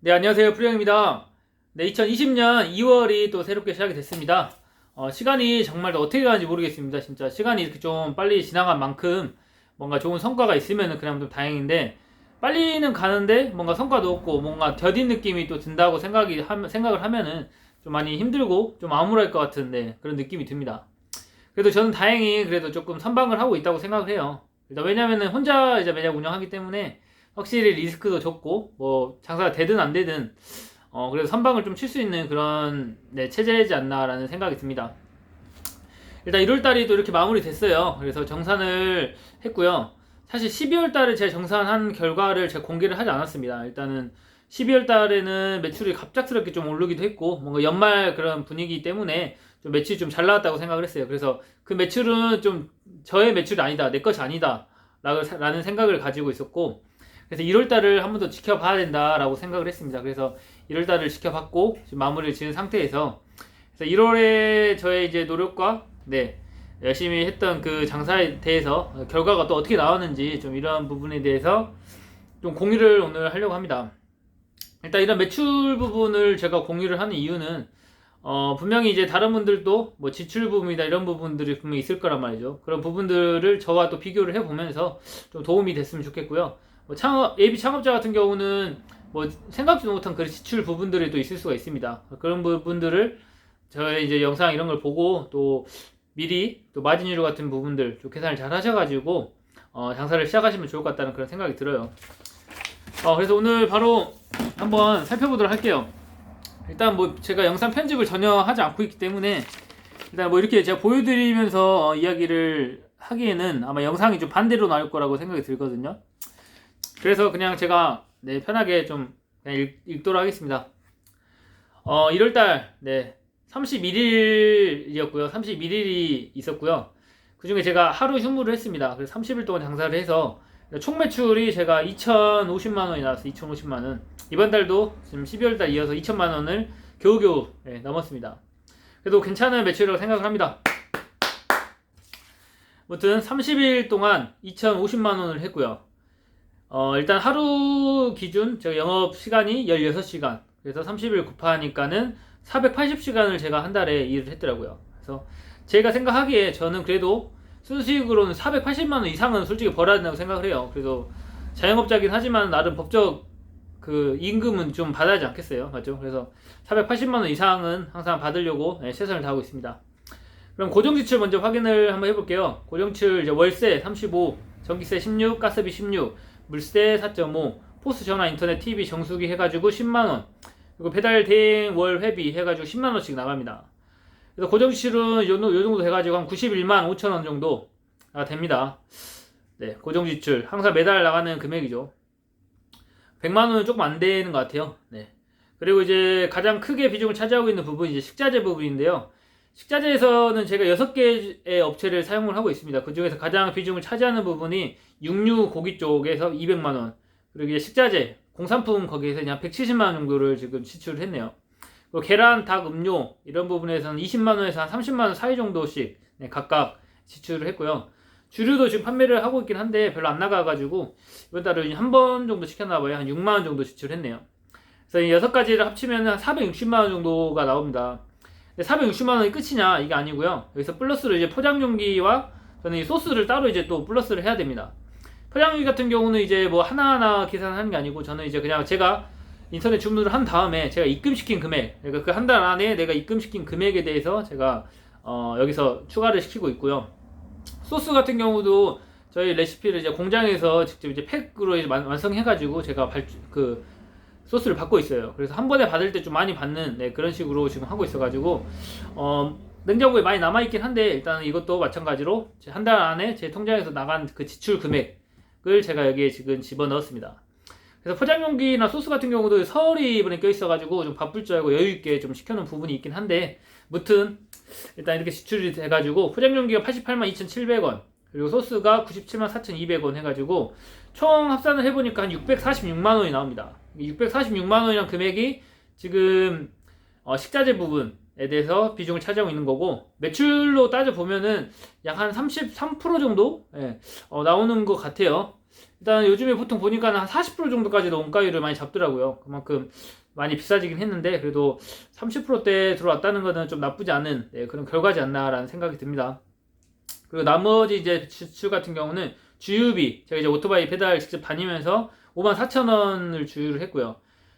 네, 안녕하세요. 프리형입니다. 네, 2020년 2월이 또 새롭게 시작이 됐습니다. 시간이 정말 어떻게 가는지 모르겠습니다. 진짜 시간이 이렇게 좀 빨리 지나간 만큼 뭔가 좋은 성과가 있으면 그냥 좀 다행인데, 빨리는 가는데 뭔가 성과도 없고 뭔가 더딘 느낌이 또 든다고 생각을 하면은 좀 많이 힘들고 좀 암울할 것 같은 그런 느낌이 듭니다. 그래도 저는 다행히 그래도 조금 선방을 하고 있다고 생각을 해요. 일단 왜냐면은 혼자 이제 매장 운영하기 때문에 확실히 리스크도 적고 뭐 장사가 되든 안 되든 그래도 선방을 좀 칠 수 있는 그런 체제이지 않나라는 생각이 듭니다. 일단 1월달이 또 이렇게 마무리 됐어요. 그래서 정산을 했고요. 사실 12월달에 제가 정산한 결과를 제가 공개를 하지 않았습니다. 일단은 12월달에는 매출이 갑작스럽게 좀 오르기도 했고 뭔가 연말 그런 분위기 때문에 좀 매출이 좀 잘 나왔다고 생각을 했어요. 그래서 그 매출은 좀 저의 매출이 아니다, 내 것이 아니다 라는 생각을 가지고 있었고, 그래서 1월달을 한 번 더 지켜봐야 된다라고 생각을 했습니다. 그래서 1월달을 지켜봤고 지금 마무리를 지은 상태에서, 그래서 1월에 저의 이제 노력과 열심히 했던 그 장사에 대해서 결과가 또 어떻게 나왔는지 좀 이런 부분에 대해서 좀 공유를 오늘 하려고 합니다. 일단 이런 매출 부분을 제가 공유를 하는 이유는 분명히 이제 다른 분들도 뭐 지출 부분이나 이런 부분들이 분명히 있을 거란 말이죠. 그런 부분들을 저와 또 비교를 해보면서 좀 도움이 됐으면 좋겠고요. 뭐 예비 창업자 같은 경우는 뭐 생각지도 못한 그런 지출 부분들이 또 있을 수가 있습니다. 그런 부분들을 저의 이제 영상 이런 걸 보고 또 미리 또 마진율 같은 부분들 좀 계산을 잘 하셔가지고 장사를 시작하시면 좋을 것 같다는 그런 생각이 들어요. 그래서 오늘 바로 한번 살펴보도록 할게요. 일단 뭐 제가 영상 편집을 전혀 하지 않고 있기 때문에 일단 뭐 이렇게 제가 보여드리면서 이야기를 하기에는 아마 영상이 좀 반대로 나올 거라고 생각이 들거든요. 그래서 그냥 제가 편하게 좀 그냥 읽도록 하겠습니다. 1월달 31일이었고요. 31일이 있었고요. 그 중에 제가 하루 휴무를 했습니다. 그래서 30일 동안 장사를 해서 총 매출이 제가 2,050만 원이 나왔어요. 2,050만 원. 이번 달도 지금 12월 달 이어서 2,000만 원을 겨우겨우 넘었습니다. 그래도 괜찮은 매출이라고 생각을 합니다. 아무튼 30일 동안 2,050만 원을 했고요. 일단 하루 기준 제가 영업 시간이 16시간. 그래서 30일 곱하니까는 480시간을 제가 한 달에 일을 했더라고요. 그래서 제가 생각하기에 저는 그래도 순수익으로는 480만 원 이상은 솔직히 벌어야 된다고 생각을 해요. 그래도 자영업자긴 하지만 나름 법적 그 임금은 좀 받아야 하지 않겠어요? 맞죠? 그래서 480만 원 이상은 항상 받으려고 최선을 다하고 있습니다. 그럼 고정지출 먼저 확인을 한번 해볼게요. 고정지출 이제 월세 35, 전기세 16, 가스비 16, 물세 4.5, 포스 전화 인터넷 TV 정수기 해가지고 10만원, 그리고 배달 대행 월 회비 해가지고 10만원씩 나갑니다. 그래서 고정지출은 요 정도 해가지고 한 91만 5천원 정도 됩니다. 고정지출 항상 매달 나가는 금액이죠. 100만원은 조금 안 되는 것 같아요. 그리고 이제 가장 크게 비중을 차지하고 있는 부분이 이제 식자재 부분인데요. 식자재에서는 제가 6개의 업체를 사용을 하고 있습니다. 그 중에서 가장 비중을 차지하는 부분이 육류 고기 쪽에서 200만원, 그리고 이제 식자재 공산품 거기에서 그냥 170만원 정도를 지금 지출을 했네요. 그리고 계란, 닭, 음료 이런 부분에서는 20만원에서 한 30만원 사이 정도씩 각각 지출을 했고요. 주류도 지금 판매를 하고 있긴 한데 별로 안 나가가지고 이번 달에 한 번 정도 시켰나봐요. 한 6만원 정도 지출했네요. 그래서 이 6가지를 합치면 한 460만원 정도가 나옵니다. 460만원이 끝이냐 이게 아니고요. 여기서 플러스로 이제 포장용기와 저는 이 소스를 따로 이제 또 플러스를 해야 됩니다. 포장용기 같은 경우는 이제 뭐 하나하나 계산하는 게 아니고 저는 이제 그냥 제가 인터넷 주문을 한 다음에 제가 입금시킨 금액, 그러니까 그 한 달 안에 내가 입금시킨 금액에 대해서 제가 여기서 추가를 시키고 있고요. 소스 같은 경우도 저희 레시피를 이제 공장에서 직접 이제 팩으로 이제 완성해가지고 제가 소스를 받고 있어요. 그래서 한 번에 받을 때 좀 많이 받는 그런 식으로 지금 하고 있어가지고 냉장고에 많이 남아있긴 한데 일단 이것도 마찬가지로 한 달 안에 제 통장에서 나간 그 지출 금액을 제가 여기에 지금 집어넣었습니다. 그래서 포장용기나 소스 같은 경우도 설이 이번에 껴있어가지고 좀 바쁠 줄 알고 여유있게 좀 시켜놓은 부분이 있긴 한데, 무튼 일단 이렇게 지출이 돼가지고 포장용기가 88만 2,700원, 그리고 소스가 97만 4,200원 해가지고 총 합산을 해보니까 한 646만원이 나옵니다. 646만원이란 금액이 지금 식자재 부분에 대해서 비중을 차지하고 있는 거고, 매출로 따져보면은 약 한 33% 정도 나오는 것 같아요. 일단 요즘에 보통 보니까 한 40% 정도까지도 원가율을 많이 잡더라고요. 그만큼 많이 비싸지긴 했는데 그래도 30%대 들어왔다는 거는 좀 나쁘지 않은 그런 결과지 않나라는 생각이 듭니다. 그리고 나머지 이제 지출 같은 경우는 주유비, 제가 이제 오토바이 페달 직접 다니면서 54,000원을 주유를 했고요.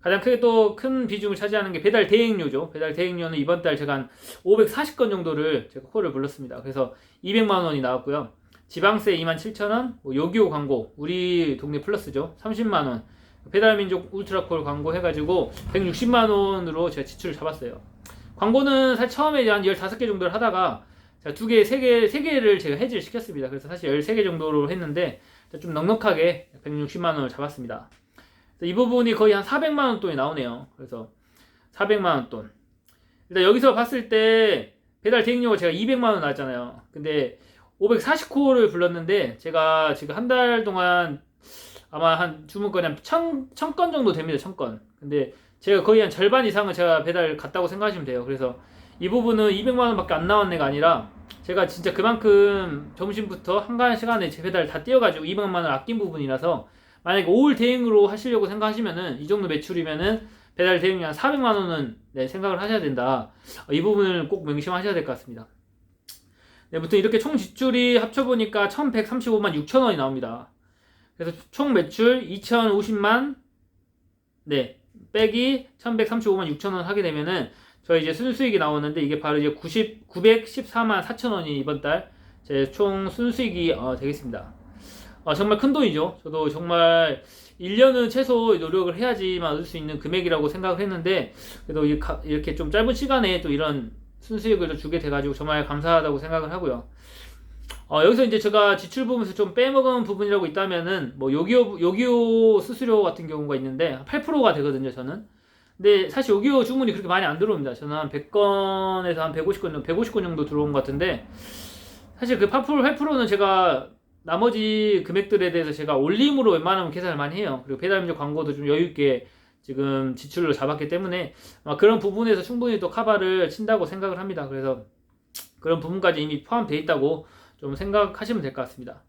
가장 크게 또 큰 비중을 차지하는 게 배달 대행료죠. 배달 대행료는 이번 달 제가 한 540건 정도를 제가 콜을 불렀습니다. 그래서 200만 원이 나왔고요. 지방세 27,000원, 뭐 요기요 광고, 우리 동네 플러스죠. 30만 원. 배달민족 울트라콜 광고 해가지고 160만 원으로 제가 지출을 잡았어요. 광고는 사실 처음에 한 15개 정도를 하다가 자, 2개, 3개를 제가 해지를 시켰습니다. 그래서 사실 13개 정도로 했는데 좀 넉넉하게 160만 원을 잡았습니다. 이 부분이 거의 한 400만 원 돈이 나오네요. 그래서 400만 원 돈. 일단 여기서 봤을 때 배달 대행료가 제가 200만 원 나왔잖아요. 근데 540코를 불렀는데 제가 지금 한 달 동안 아마 한 주문건이 한 1000건 정도 됩니다. 1000건. 근데 제가 거의 한 절반 이상은 제가 배달 갔다고 생각하시면 돼요. 그래서 이 부분은 200만 원밖에 안 나왔네가 아니라 제가 진짜 그만큼 점심부터 한시간에 제 배달 다 띄워가지고 200만 원을 아낀 부분이라서 만약에 5일 대행으로 하시려고 생각하시면은 이 정도 매출이면은 배달 대행료 한 400만 원은 생각을 하셔야 된다. 이 부분을 꼭 명심하셔야 될 것 같습니다. 네, 무튼 이렇게 총 지출이 합쳐보니까 1135만 6천 원이 나옵니다. 그래서 총 매출 2050만 빼기 1135만 6천 원 하게 되면은 저희 이제 순수익이 나오는데 이게 바로 이제 914만 4천 원이 이번 달 제 총 순수익이 되겠습니다. 정말 큰 돈이죠. 저도 정말 1년은 최소 노력을 해야지만 얻을 수 있는 금액이라고 생각을 했는데 그래도 이렇게 좀 짧은 시간에 또 이런 순수익을 주게 돼가지고 정말 감사하다고 생각을 하고요. 여기서 이제 제가 지출 부분에서 좀 빼먹은 부분이라고 있다면은 뭐 요기요 수수료 같은 경우가 있는데 8%가 되거든요, 저는. 근데 사실 요기요 주문이 그렇게 많이 안 들어옵니다. 저는 한 100건에서 한 150건 정도 들어온 것 같은데 사실 그 8%는 제가 나머지 금액들에 대해서 제가 올림으로 웬만하면 계산을 많이 해요. 그리고 배달민족 광고도 좀 여유있게 지금 지출로 잡았기 때문에 그런 부분에서 충분히 또 커버를 친다고 생각을 합니다. 그래서 그런 부분까지 이미 포함되어 있다고 좀 생각하시면 될 것 같습니다.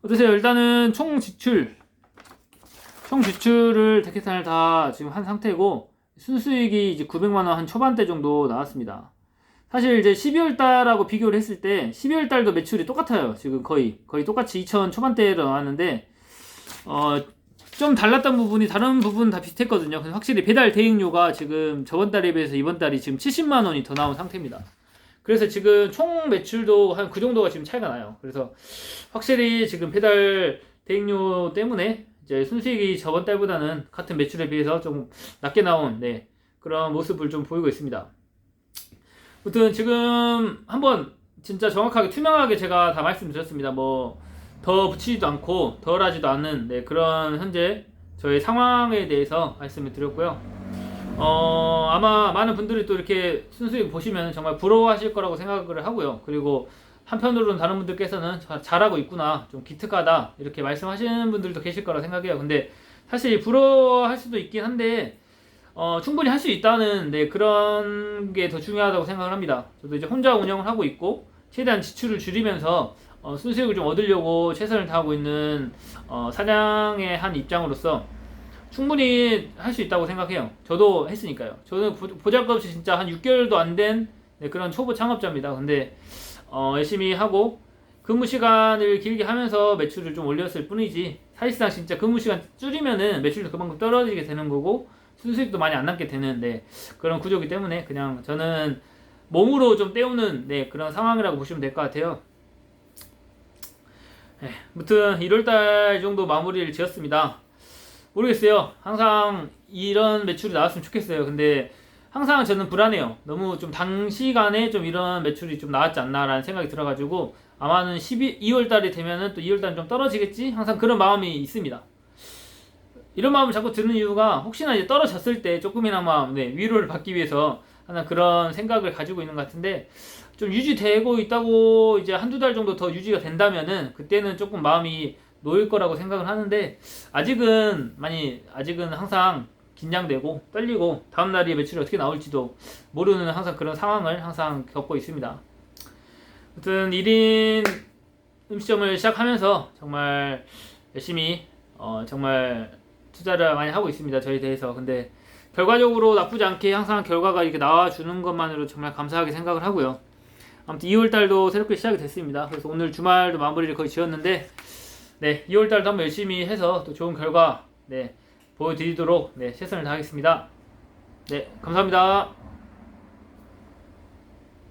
어떠세요? 일단은 총 지출을 대계산을 다 지금 한 상태고 순수익이 이제 900만 원 한 초반대 정도 나왔습니다. 사실 이제 12월 달하고 비교를 했을 때 12월 달도 매출이 똑같아요. 지금 거의 똑같이 2천 초반대로 나왔는데 좀 달랐던 부분이 다른 부분 다 비슷했거든요. 근데 확실히 배달 대행료가 지금 저번 달에 비해서 이번 달이 지금 70만 원이 더 나온 상태입니다. 그래서 지금 총 매출도 한 그 정도가 지금 차이가 나요. 그래서 확실히 지금 배달 대행료 때문에 이제 순수익이 저번 달보다는 같은 매출에 비해서 좀 낮게 나온 그런 모습을 좀 보이고 있습니다. 아무튼 지금 한번 진짜 정확하게 투명하게 제가 다 말씀드렸습니다. 뭐 더 붙이지도 않고 덜 하지도 않는 그런 현재 저의 상황에 대해서 말씀을 드렸고요. 아마 많은 분들이 또 이렇게 순수익 보시면 정말 부러워하실 거라고 생각을 하고요. 그리고 한편으로는 다른 분들께서는 잘하고 있구나, 좀 기특하다 이렇게 말씀하시는 분들도 계실 거라 생각해요. 근데 사실 부러워할 수도 있긴 한데 충분히 할 수 있다는 그런 게 더 중요하다고 생각을 합니다. 저도 이제 혼자 운영을 하고 있고 최대한 지출을 줄이면서 순수익을 좀 얻으려고 최선을 다하고 있는 사장의 한 입장으로서 충분히 할 수 있다고 생각해요. 저도 했으니까요. 저는 보잘것없이 진짜 한 6개월도 안 된 그런 초보 창업자입니다. 근데 열심히 하고 근무 시간을 길게 하면서 매출을 좀 올렸을 뿐이지 사실상 진짜 근무 시간 줄이면은 매출도 그만큼 떨어지게 되는 거고 순수익도 많이 안 남게 되는 그런 구조이기 때문에 그냥 저는 몸으로 좀 때우는 그런 상황이라고 보시면 될 것 같아요. 아무튼 1월달 정도 마무리를 지었습니다. 모르겠어요. 항상 이런 매출이 나왔으면 좋겠어요. 근데 항상 저는 불안해요. 너무 좀 단시간에 좀 이런 매출이 좀 나왔지 않나라는 생각이 들어가지고 아마는 2월달이 되면은 또 2월달은 좀 떨어지겠지? 항상 그런 마음이 있습니다. 이런 마음을 자꾸 드는 이유가 혹시나 이제 떨어졌을 때 조금이나마 위로를 받기 위해서 하는 그런 생각을 가지고 있는 것 같은데 좀 유지되고 있다고 이제 한두 달 정도 더 유지가 된다면은 그때는 조금 마음이 놓일 거라고 생각을 하는데 아직은 항상 긴장되고 떨리고 다음날이 매출이 어떻게 나올지도 모르는 항상 그런 상황을 항상 겪고 있습니다. 아무튼 1인 음식점을 시작하면서 정말 열심히 정말 투자를 많이 하고 있습니다. 저에 대해서. 근데 결과적으로 나쁘지 않게 항상 결과가 이렇게 나와주는 것만으로 정말 감사하게 생각을 하고요. 아무튼 2월달도 새롭게 시작이 됐습니다. 그래서 오늘 주말도 마무리를 거의 지었는데, 네, 2월달도 한번 열심히 해서 또 좋은 결과, 네, 보여드리도록, 네, 최선을 다하겠습니다. 네, 감사합니다.